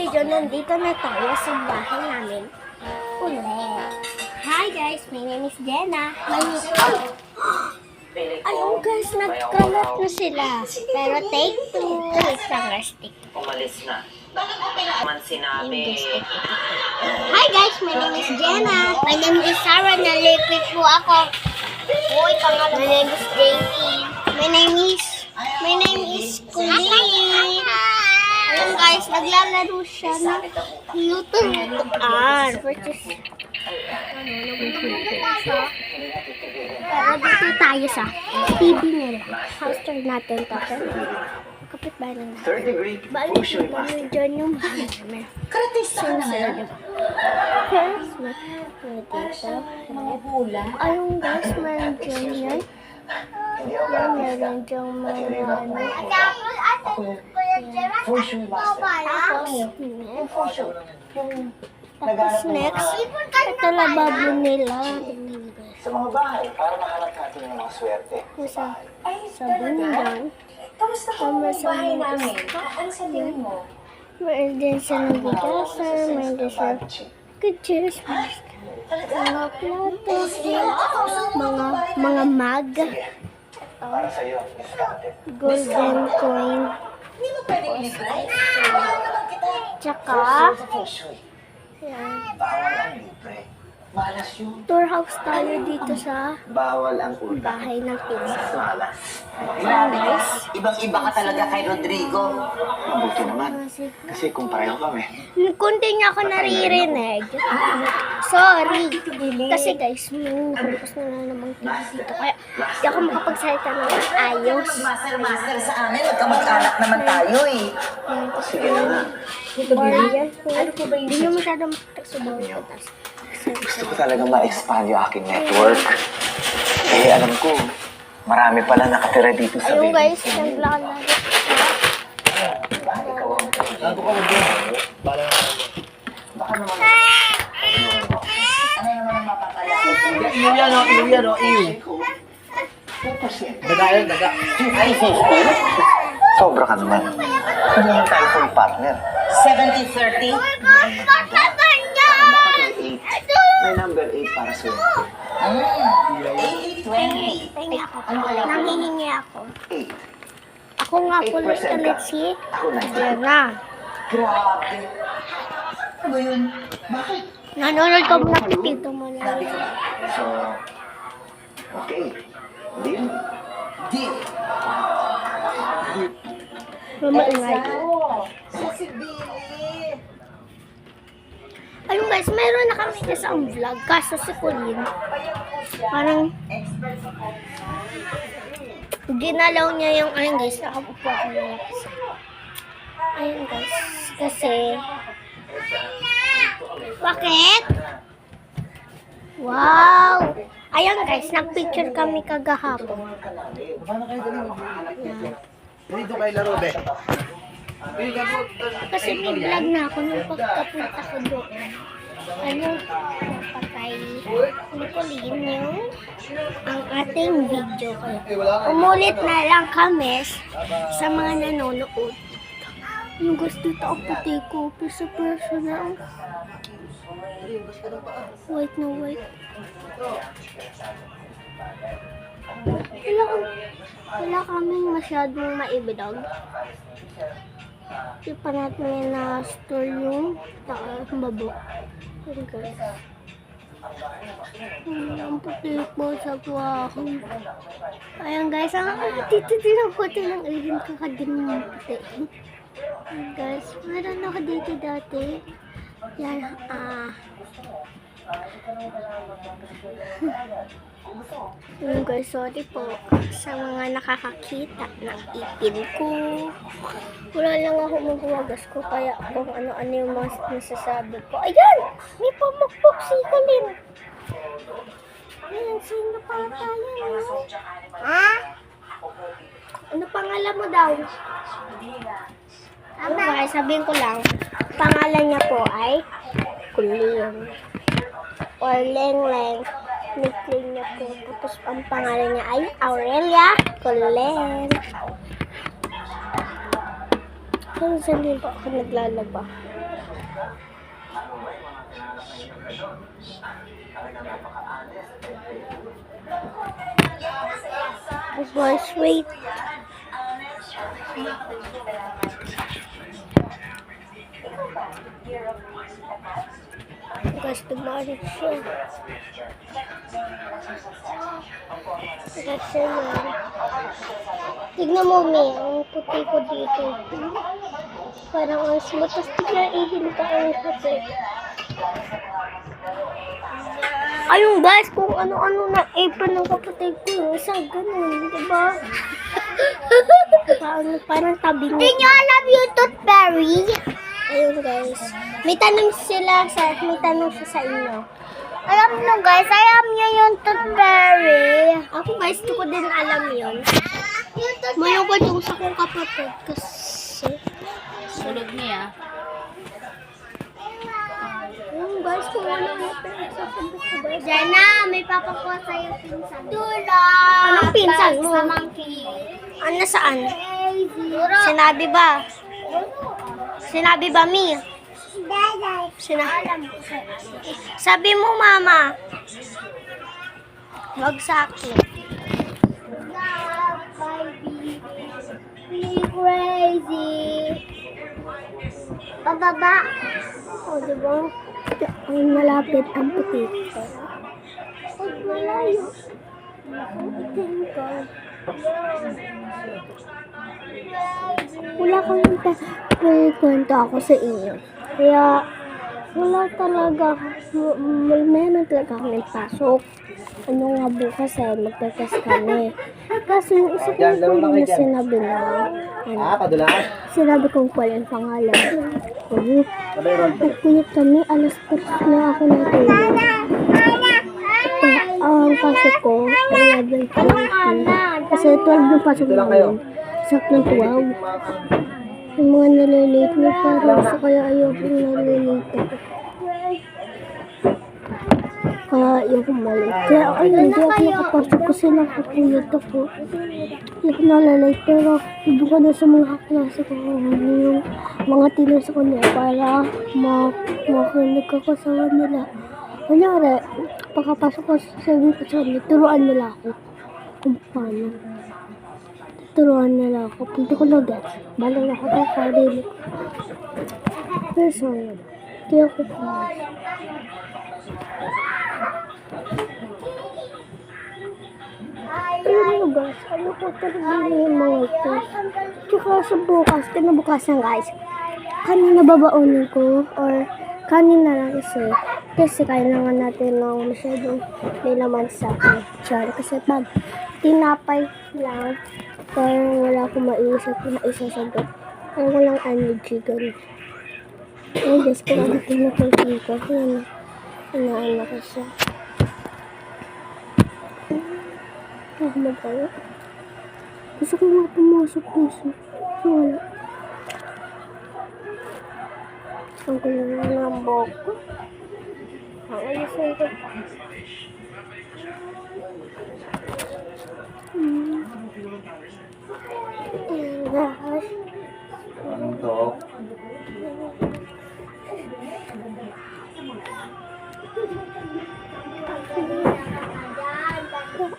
video, nandito na tayo sa bahay namin. Ulit. Hi guys, my name is Jenna. Ayun guys, nagkalat na sila. Pero take two. Stick. Umalis na. Man sinabi. Hi guys, my name is Jenna. My name is Sarah. Nalipit po ako. Uy, pangalan. My name is Jamie. My name is Kulin. Ayun guys, naglalaro siya ng luto-lutoan. Pero dito tayo sa TV nila. House tour natin to. Kapit ba nila? Third degree. Balik naman dyan yung bahay namin. Sunod. First, dito. Ayun guys, meron dyan yan. Meron dyan For sure, Tapos next, ito lababo nila. sa mga bahay para mahanap natin yung mga swerte. Sa sabon dyan. Kamusta po ang bahay namin? Ano sabihin mo? Meron din sa nabigasan, meron din sa kutsus, mga plato, mga mag, Para sa'yo, diskarte. golden coin, Hindi mo pwedeng ilipay? tsaka, Sa feng shui, yan. bawal ang libre. Malas yun. Tour house tayo dito sa Bawal ang utang. bahay ng pinsa. Malas. Ayan guys. Ibang-iba ka talaga kay Rodrigo. Mabuti naman. Kasi kung pareho kami. Kunti niya ako naririnig. Sorry. Kasi guys, may nakapos na namang TV dito. Kaya di ako makapagsalita ng ayos. Master sa amin. Magkamag-anak naman tayo eh. Sige na. Ano po ba yun? Hindi nyo masyadong makapagsubaw. Gusto ko talaga ma-expand yung aking network. Eh, alam ko, marami pala nakatira dito sa Ayun guys, Philippines. naglalaro. Baka naman. Ano naman ang mapapala? Iyo yan o, iyo. 2%. Daga yan, daga. Ay, 50? Sobra ka naman. Hindi yung tayo full partner. 70-30? Dapat yung 8. May number 8 para sa'yo. 80-20. Tingnan ako. Nangihingi ako. 8. Ako nga ulit 8% ulit ka. si Ako 90. Jenna. Grabe. Ano ba yun? Bakit? Nanonood ka muna kay Tito mo na. Sabi ko. So, okay. Deal? Deal. Mamaingay. Sa Sibili. Ayun guys, mayroon na kami isang vlog. Kaso si Colleen, parang ginalaw niya yung ayun guys, nakapupo ako na kasi. Ayun guys, kasi bakit? Wow! Ayun guys, nagpicture kami kagahapon. Paano kayo galing? Dito kayo laro, be. Kasi may vlog na ako nung pagkapunta ko doon. Ano, napatay ni Colleen yung ang ating video. Kaya umulit na lang kami sa mga nanonood. Yung gusto dito ang puti ko, sa personal. White na white. Wala kaming masyadong maibilog. Di pa natin na-store yung babo. Ayan guys. Ang puti po sa buwahan. Ayan guys, dito din ang puti ng ilin kakadim ng puti. Ayan guys, meron ako dito dati. Yan, Ayan guys, sorry po sa mga nakakakita ng ipin ko. Wala lang ako magwagas ko kaya kung ano-ano yung mga nasasabi ko. Ayan! May pamukpok si Colleen. Ayan, sino pa tayo? Ha? Ano pangalan mo daw? Ano guys, sabihin ko lang, pangalan niya po ay Colleen. Or Leng-Leng. Nickname niya po. Tapos ang pangalan niya ay Aurelia Colleen. Kung saan din po ako naglalaba. Guys, wait. Guys, nagmarik siya. Kasi tignan mo, May, ang puti ko dito. Parang ang smooth. Tapos tignan, ihinta ang puti. Ayun guys, kung ano-ano na apron ng kapatid ko. Isa ganun, diba? Parang tabi niya. Did you alam yung toothberry? Ayun guys. May tanong siya sa inyo. Alam nyo guys, alam nyo yung toothberry. Ako guys, di ko din alam yun. Malungkot yung sa kong kapatid kasi Sulog niya. ayun guys, kung ano yung pinagsasabi ko guys. Jana, may papakuha sa'yo pinsan. Dula! Anong pinsan mo? Sa monkey. Ano saan? Sinabi ba? Sinabi ba, Mi? Sinabi. Sabi mo, Mama. Wag sa akin. Be crazy. Pababa. O, diba? Ay, malapit ang potato. Ay, malayo. Itin ko. Wala kang kwento ako sa inyo. Kaya, wala talaga. Meron talaga kami pasok. Ano nga bukas magte-test kami. Kasi yung isa kong na sinabi na, sinabi kong pala yung pangalan. Nagpuyot kami, alas 3 na ako natulog. Ang pasok ko, 11:30. Kasi 12 yung pasok namin. Saktong 12. Yung mga nalilate na parang sa kaya ayoko nalilate ako. Kaya ayoko mali. Kaya hindi ako nakapasok kasi nakapuyot ako. Hindi ko nalalate pero hindi ko na sa mga kaklase ko yung mga tinuro sa kanya para makinig ako sa kanila. Kunyari, pagkapasok ko sa kanila, turuan nila ako kung paano. Turuan nila ako. Hindi ko na-gets. Balang ako ng sarili ko. Pero so, hindi ako pumas. Alam mo guys, ano ko talaga yung mga ito. Tsaka sa bukas, kinabukasan guys, kanina babaunin ko or kanina lang kasi kailangan natin ng masyadong may laman sa akin. Kasi pag tinapay lang, parang wala akong maisasagot. Parang walang energy ganun. Ayun guys, kung ano pinapagin ko, yun, inaano ko siya. Ahmad tayo. Gusto ko nga pumasok dito. So, wala. Ang gulo na ng buhok ko. Ang ayusin ko. Ayan guys. Anong to?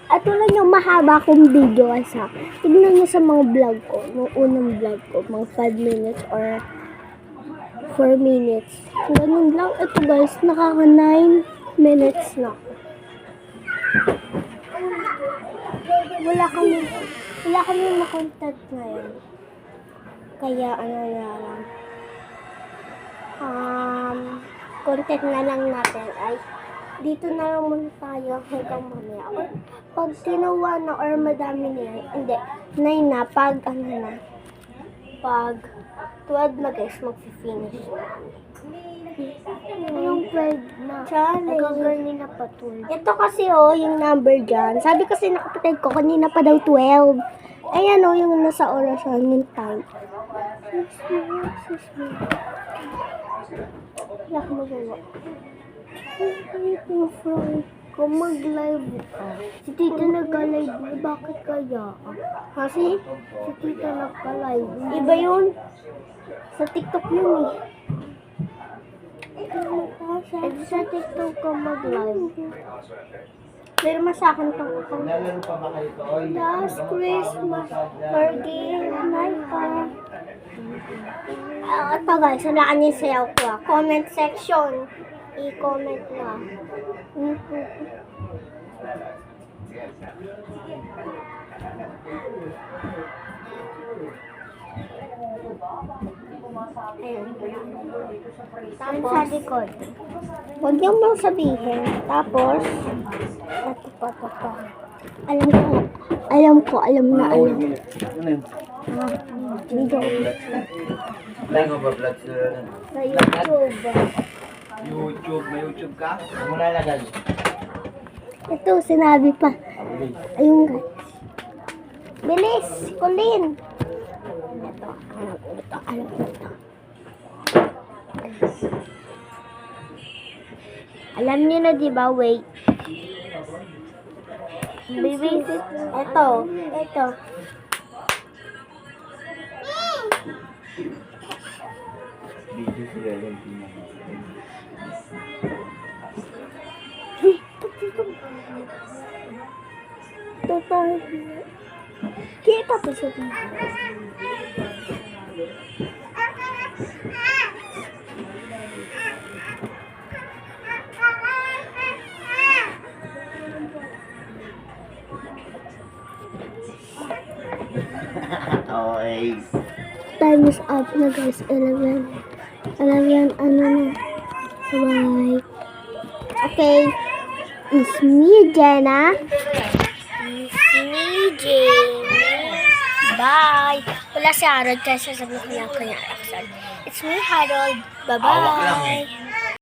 At wala nyo mahaba akong video guys ha. Tignan nyo sa mga vlog ko. Mga unang vlog ko. Mga 5 minutes or 4 minutes. Ganun lang. Ito guys, nakaka 9 minutes na. Wala kami na-content ngayon. Kaya ano na lang. Content na lang natin ay dito na lang muna tayo hanggang mamaya. Or pag kinuha na or madami na yan, hindi, 9 na, pag 12 na guys, mag-finish na. Yung 12 na. Nagkagarni na pa 12. Ito kasi yung number dyan. Sabi kasi nakapatid ko, kanina pa daw 12. Ayan yung nasa orasyon, yung time. Wala ko magawa. Yung friend ko mag-live. Si Tita nagka-live. Bakit kaya? Kasi si Tita nagka-live. Iba yun. Sa TikTok yun eh. sa TikTok ko mag-live. Pero sa akin itong account. Nalaro pa ba kayo to? Oy, Last Christmas, forgive my heart. Ito guys, walaan yung sayaw ko ah. Comment section. I-comment na. Ayan. Tapos sa likod. Huwag niyo mo sabihin. Tapos, ito pa. Alam na ano. Video Tayo ba vlog sa YouTube. YouTube? May YouTube ka? Ano mo nalagay? Ito, sinabi pa. Ayun guys. Bilis, Colin. Ito. Alam niyo na di ba? Wait. Baby, ito. Video sila yung pinaka. Kita pa siya. Okay. Time is up na guys. 11, ano na. Bye. Okay. It's me, Jenna. Bye. Wala si Harold kasi sasabihin ko lang kanya accent. It's me, Harold. Bye-bye.